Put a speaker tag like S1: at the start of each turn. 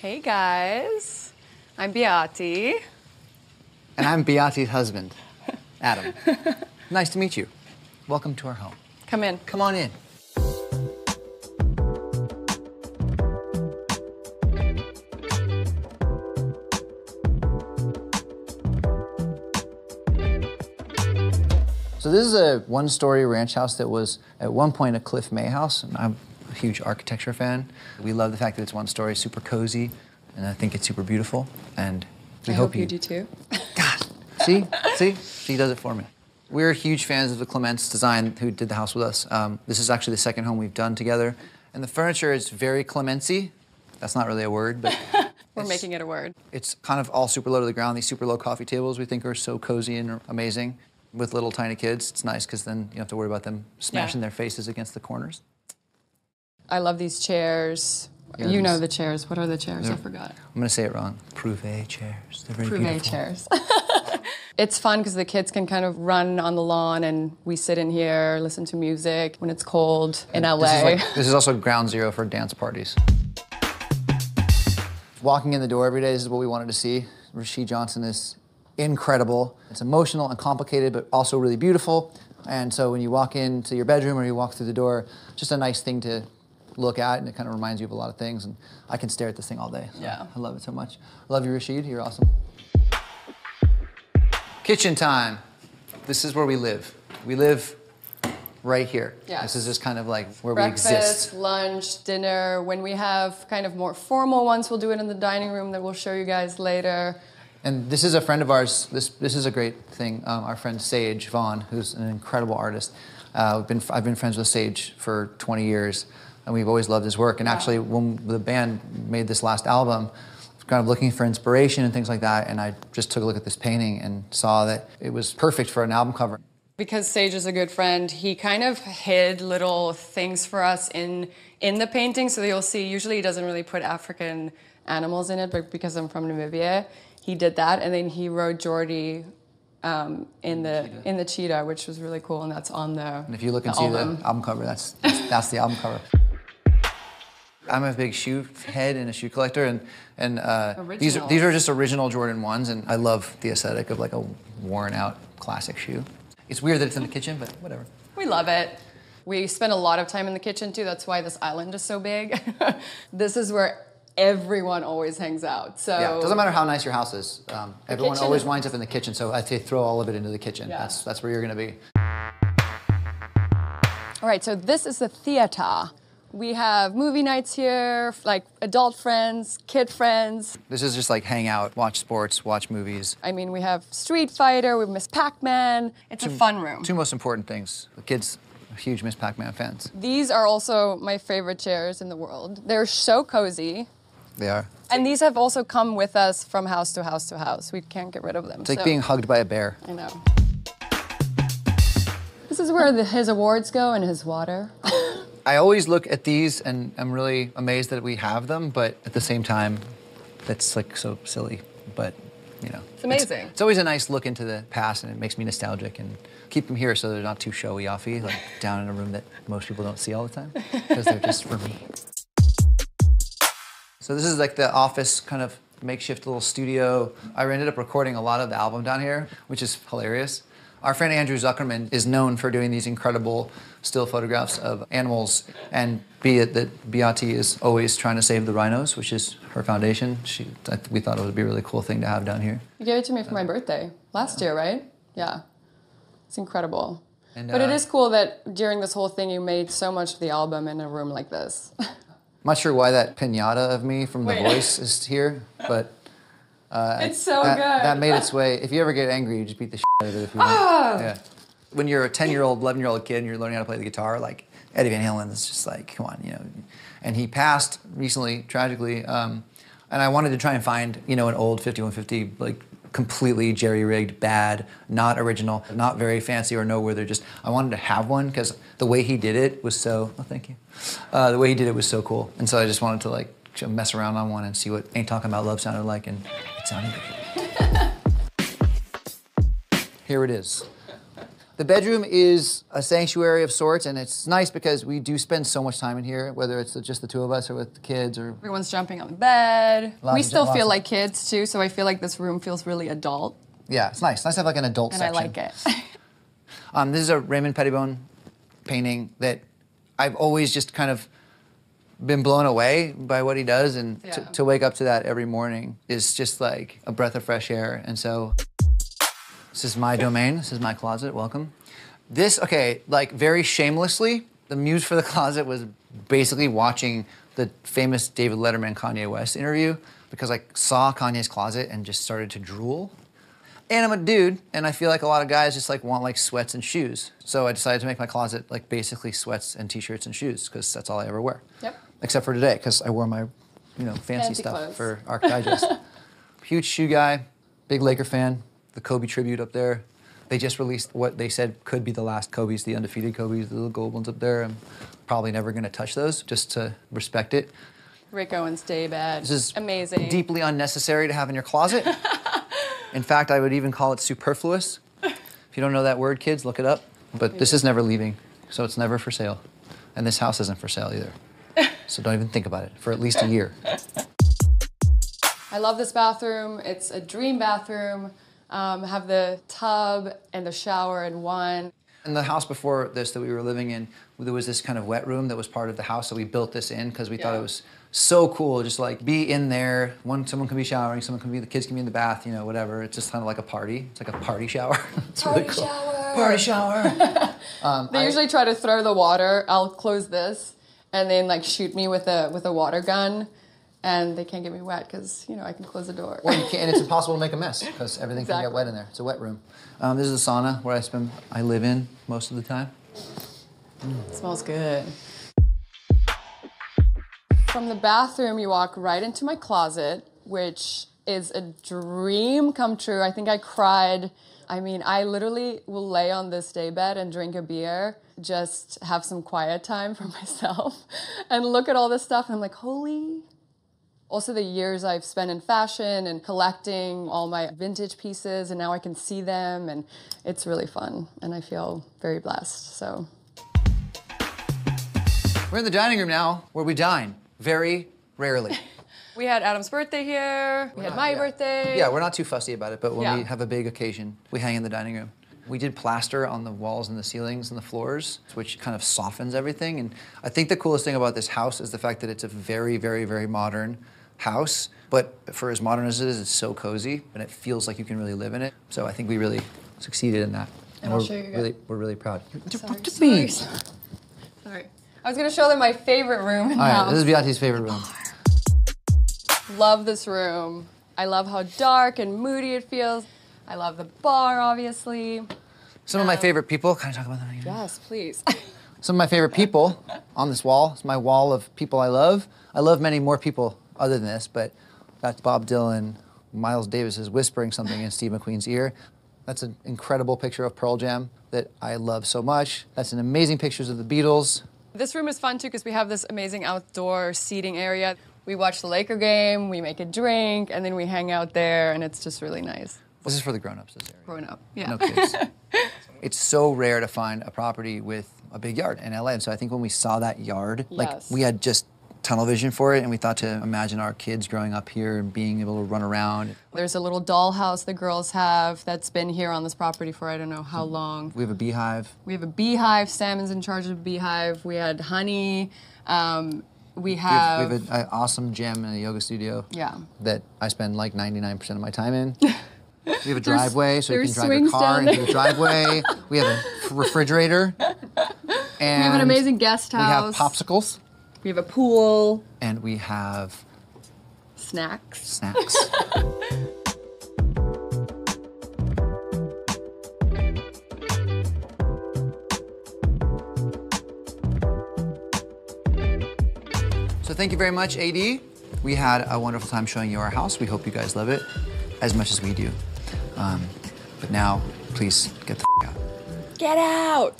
S1: Hey guys, I'm Beati.
S2: And I'm Beati's husband, Adam. Nice to meet you. Welcome to our home.
S1: Come in.
S2: Come on in. So this is a one-story ranch house that was at one point a Cliff May house, and I'm a huge architecture fan. We love the fact that it's one story, super cozy, and I think it's super beautiful. And we hope
S1: you do too.
S2: God, see, she does it for me. We're huge fans of the Clements design, who did the house with us. This is actually the second home we've done together, and the furniture is very Clemency. That's not really a word, but
S1: we're making it a word.
S2: It's kind of all super low to the ground. These super low coffee tables we think are so cozy and amazing. With little tiny kids, it's nice because then you don't have to worry about them smashing their faces against the corners.
S1: I love these chairs.
S2: Yeah,
S1: you know the chairs. What are the chairs? I forgot.
S2: I'm going to say it wrong. Prouvé chairs. They're very
S1: Prouvé
S2: beautiful.
S1: chairs. It's fun because the kids can kind of run on the lawn and we sit in here, listen to music when it's cold in LA.
S2: This is also ground zero for dance parties. Walking in the door every day, this is what we wanted to see. Rashid Johnson is incredible. It's emotional and complicated, but also really beautiful. And so when you walk into your bedroom or you walk through the door, just a nice thing to look at, and it kind of reminds you of a lot of things. And I can stare at this thing all day. So
S1: yeah.
S2: I love it so much. I love you, Rashid. You're awesome. Kitchen time. This is where we live. We live right here.
S1: Yes.
S2: This is just kind of like where
S1: Breakfast,
S2: we exist.
S1: lunch, dinner. When we have kind of more formal ones, we'll do it in the dining room that we'll show you guys later.
S2: And this is a friend of ours. This is a great thing. Our friend Sage Vaughn, who's an incredible artist. I've been friends with Sage for 20 years, and we've always loved his work. And actually, when the band made this last album, I was kind of looking for inspiration and things like that, and I just took a look at this painting and saw that it was perfect for an album cover.
S1: Because Sage is a good friend, he kind of hid little things for us in the painting, so you'll see, usually he doesn't really put African animals in it, but because I'm from Namibia, he did that, and then he wrote Jordy in the cheetah, which was really cool, and that's on the
S2: And if you look and see the album cover, that's the album cover. I'm a big shoe head and a shoe collector, and these are just original Jordan 1s, and I love the aesthetic of like a worn-out classic shoe. It's weird that it's in the kitchen, but whatever.
S1: We love it. We spend a lot of time in the kitchen too. That's why this island is so big. This is where everyone always hangs out. So
S2: yeah, it doesn't matter how nice your house is. Everyone always winds up in the kitchen, so I'd say throw all of it into the kitchen.
S1: Yeah.
S2: That's where you're going to be.
S1: All right, so this is the theater. We have movie nights here, like adult friends, kid friends.
S2: This is just like hang out, watch sports, watch movies.
S1: I mean, we have Street Fighter, we have Miss Pac-Man. It's a fun room.
S2: Two most important things. The kids are huge Miss Pac-Man fans.
S1: These are also my favorite chairs in the world. They're so cozy.
S2: They are.
S1: And these have also come with us from house to house to house. We can't get rid of them.
S2: It's like being hugged by a bear.
S1: I know. This is where his awards go and his water.
S2: I always look at these and I'm really amazed that we have them, but at the same time, that's like so silly. But, you know.
S1: It's amazing.
S2: It's always a nice look into the past, and it makes me nostalgic, and keep them here so they're not too showy-offy, like down in a room that most people don't see all the time, because they're just for me. So this is like the office kind of makeshift little studio. I ended up recording a lot of the album down here, which is hilarious. Our friend Andrew Zuckerman is known for doing these incredible still photographs of animals, and be it that Beati is always trying to save the rhinos, which is her foundation. We thought it would be a really cool thing to have down here.
S1: You gave it to me for my birthday last year, right? Yeah. It's incredible.
S2: And,
S1: but it is cool that during this whole thing you made so much of the album in a room like this.
S2: I'm not sure why that piñata of me from The Voice is here, but
S1: it's so good.
S2: That made its way. If you ever get angry, you just beat the shit out of it if you want. Yeah. When you're a 10-year-old, 11-year-old kid and you're learning how to play the guitar, like Eddie Van Halen is just like, come on, you know. And he passed recently, tragically, and I wanted to try and find, you know, an old 5150, like completely jerry-rigged, bad, not original, not very fancy or nowhere. I wanted to have one because the way he did it was so, oh, thank you. The way he did it was so cool. And so I just wanted to like mess around on one and see what Ain't Talking About Love sounded like, and it sounded great. Here it is. The bedroom is a sanctuary of sorts, and it's nice because we do spend so much time in here, whether it's just the two of us or with the kids or...
S1: Everyone's jumping on the bed. We still feel like kids, too, so I feel like this room feels really adult.
S2: Yeah, it's nice. Nice to have like an adult section.
S1: And I like it.
S2: This is a Raymond Pettibone painting that I've always just kind of been blown away by what he does, and to wake up to that every morning is just like a breath of fresh air. And so this is my domain. This is my closet. Welcome. This, okay, like very shamelessly, the muse for the closet was basically watching the famous David Letterman Kanye West interview, because I saw Kanye's closet and just started to drool. And I'm a dude, and I feel like a lot of guys just like want like sweats and shoes. So I decided to make my closet like basically sweats and t-shirts and shoes, because that's all I ever wear.
S1: Yep.
S2: Except for today, because I wore my, fancy stuff
S1: clothes.
S2: for Arc Digest. Huge shoe guy, big Laker fan. The Kobe tribute up there. They just released what they said could be the last Kobe's, the undefeated Kobe's, the little gold ones up there. I'm probably never going to touch those, just to respect it.
S1: Rick Owens daybed.
S2: This is
S1: amazing.
S2: Deeply unnecessary to have in your closet. In fact, I would even call it superfluous. If you don't know that word, kids, look it up. But this is never leaving, so it's never for sale. And this house isn't for sale either. So don't even think about it for at least a year.
S1: I love this bathroom. It's a dream bathroom. Have the tub and the shower in one.
S2: In the house before this that we were living in, there was this kind of wet room that was part of the house, so we built this in because we thought it was so cool, just like be in there. Someone can be showering, the kids can be in the bath, whatever. It's just kind of like a party. It's like a party shower. It's
S1: party
S2: really cool.
S1: shower.
S2: Party shower.
S1: They usually try to throw the water. I'll close this and then like shoot me with a water gun. And they can't get me wet because, I can close the door.
S2: Well, you can't, and it's impossible to make a mess because everything can get wet in there. It's a wet room. This is the sauna where I live in most of the time.
S1: It smells good. From the bathroom, you walk right into my closet, which is a dream come true. I think I cried. I literally will lay on this daybed and drink a beer, just have some quiet time for myself, and look at all this stuff, and I'm like, holy... Also, the years I've spent in fashion and collecting all my vintage pieces, and now I can see them, and it's really fun, and I feel very blessed, so.
S2: We're in the dining room now, where we dine, very rarely.
S1: We had Adam's birthday here, we had my birthday.
S2: Yeah, we're not too fussy about it, but when we have a big occasion, we hang in the dining room. We did plaster on the walls and the ceilings and the floors, which kind of softens everything, and I think the coolest thing about this house is the fact that it's a very, very, very modern house, but for as modern as it is, it's so cozy, and it feels like you can really live in it. So I think we really succeeded in that, and we're really proud.
S1: Sorry. I was gonna show them my favorite room in the house.
S2: This is Beatrice's favorite room.
S1: Love this room. I love how dark and moody it feels. I love the bar, obviously.
S2: Some of my favorite people. Can I talk about them again?
S1: Yes, please.
S2: Some of my favorite people on this wall. It's my wall of people I love. I love many more people other than this, but that's Bob Dylan. Miles Davis is whispering something in Steve McQueen's ear. That's an incredible picture of Pearl Jam that I love so much. That's an amazing pictures of the Beatles.
S1: This room is fun too because we have this amazing outdoor seating area. We watch the Laker game, we make a drink, and then we hang out there, and it's just really nice.
S2: This is for the grown-ups, this area.
S1: Grown up, yeah.
S2: No kids. It's so rare to find a property with a big yard in LA, and so I think when we saw that yard, like we had just tunnel vision for it, and we thought to imagine our kids growing up here and being able to run around.
S1: There's a little dollhouse the girls have that's been here on this property for I don't know how long.
S2: We have a beehive.
S1: We have a beehive. Salmon's in charge of the beehive. We had honey. We have
S2: an awesome gym and a yoga studio.
S1: Yeah.
S2: That I spend like 99% of my time in. We have a driveway, so you can drive your car into the driveway. We have a refrigerator. And
S1: we have an amazing guest house.
S2: We have popsicles.
S1: We have a pool.
S2: And we have...
S1: snacks.
S2: So thank you very much, AD. We had a wonderful time showing you our house. We hope you guys love it as much as we do. But now, please get the f*** out.
S1: Get out!